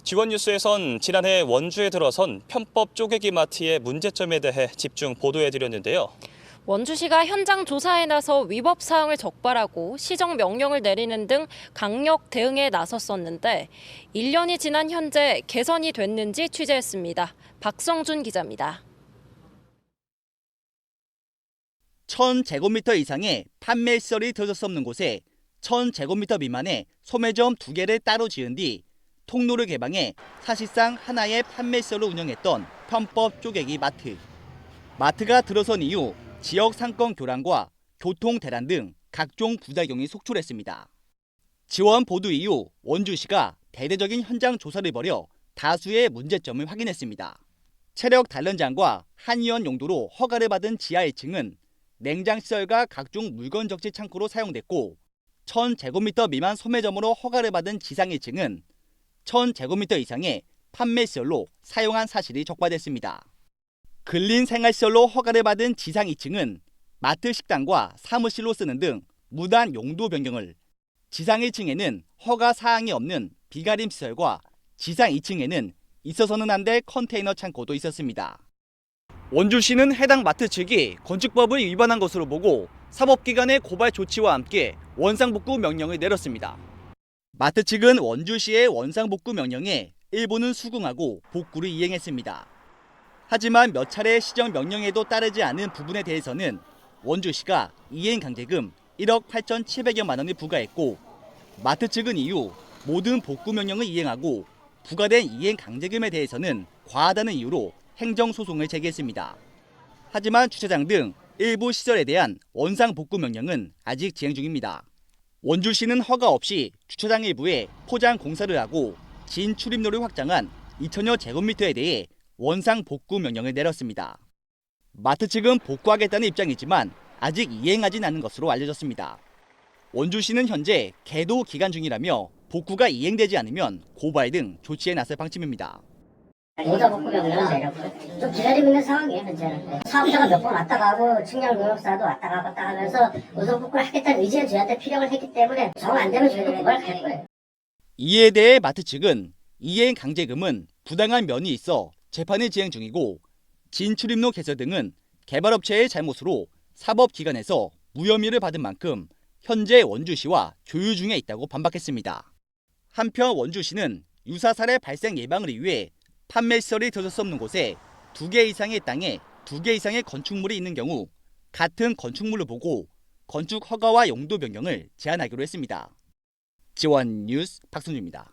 지원뉴스에선 지난해 원주에 들어선 편법 쪼개기 마트의 문제점에 대해 집중 보도해드렸는데요. 원주시가 현장 조사에 나서 위법 사항을 적발하고 시정 명령을 내리는 등 강력 대응에 나섰었는데 1년이 지난 현재 개선이 됐는지 취재했습니다. 박성준 기자입니다. 1000제곱미터 이상의 판매시설이 들어설 수 없는 곳에 1000제곱미터 미만의 소매점 2개를 따로 지은 뒤 통로를 개방해 사실상 하나의 판매시설로 운영했던 편법 쪼개기 마트. 마트가 들어선 이후 지역 상권 교란과 교통 대란 등 각종 부작용이 속출했습니다. 지원 보도 이후 원주시가 대대적인 현장 조사를 벌여 다수의 문제점을 확인했습니다. 체력 단련장과 한의원 용도로 허가를 받은 지하 1층은 냉장시설과 각종 물건 적재 창고로 사용됐고 1000제곱미터 미만 소매점으로 허가를 받은 지상 1층은 1000제곱미터 이상의 판매시설로 사용한 사실이 적발됐습니다. 근린생활시설로 허가를 받은 지상 2층은 마트 식당과 사무실로 쓰는 등 무단 용도 변경을, 지상 1층에는 허가 사항이 없는 비가림시설과 지상 2층에는 있어서는 안 될 컨테이너 창고도 있었습니다. 원주시는 해당 마트 측이 건축법을 위반한 것으로 보고 사법기관의 고발 조치와 함께 원상복구 명령을 내렸습니다. 마트 측은 원주시의 원상복구 명령에 일부는 수긍하고 복구를 이행했습니다. 하지만 몇 차례 시정 명령에도 따르지 않은 부분에 대해서는 원주시가 이행강제금 1억 8,700여만 원을 부과했고 마트 측은 이후 모든 복구 명령을 이행하고 부과된 이행강제금에 대해서는 과하다는 이유로 행정소송을 제기했습니다. 하지만 주차장 등 일부 시설에 대한 원상복구 명령은 아직 진행 중입니다. 원주시는 허가 없이 주차장 일부에 포장 공사를 하고 진출입로를 확장한 2,000여 제곱미터에 대해 원상복구 명령을 내렸습니다. 마트 측은 복구하겠다는 입장이지만 아직 이행하진 않은 것으로 알려졌습니다. 원주시는 현재 계도 기간 중이라며 복구가 이행되지 않으면 고발 등 조치에 나설 방침입니다. 원상복구 명령을 내렸고 좀 기다리고 있는 상황이에요. 현재는 사업자가 몇 번 왔다 가고 측량농협사도 왔다 갔다 하면서 원상복구를 하겠다는 의지는 저희한테 피력을 했기 때문에 정 안 되면 저희는 이걸 갈 거예요. 이에 대해 마트 측은 이행 강제금은 부당한 면이 있어 재판을 진행 중이고 진출입로 개설 등은 개발업체의 잘못으로 사법기관에서 무혐의를 받은 만큼 현재 원주시와 조율 중에 있다고 반박했습니다. 한편 원주시는 유사 사례 발생 예방을 위해 판매시설이 들어설 수 없는 곳에 2개 이상의 땅에 2개 이상의 건축물이 있는 경우 같은 건축물을 보고 건축 허가와 용도 변경을 제한하기로 했습니다. 지원 뉴스 박순주입니다.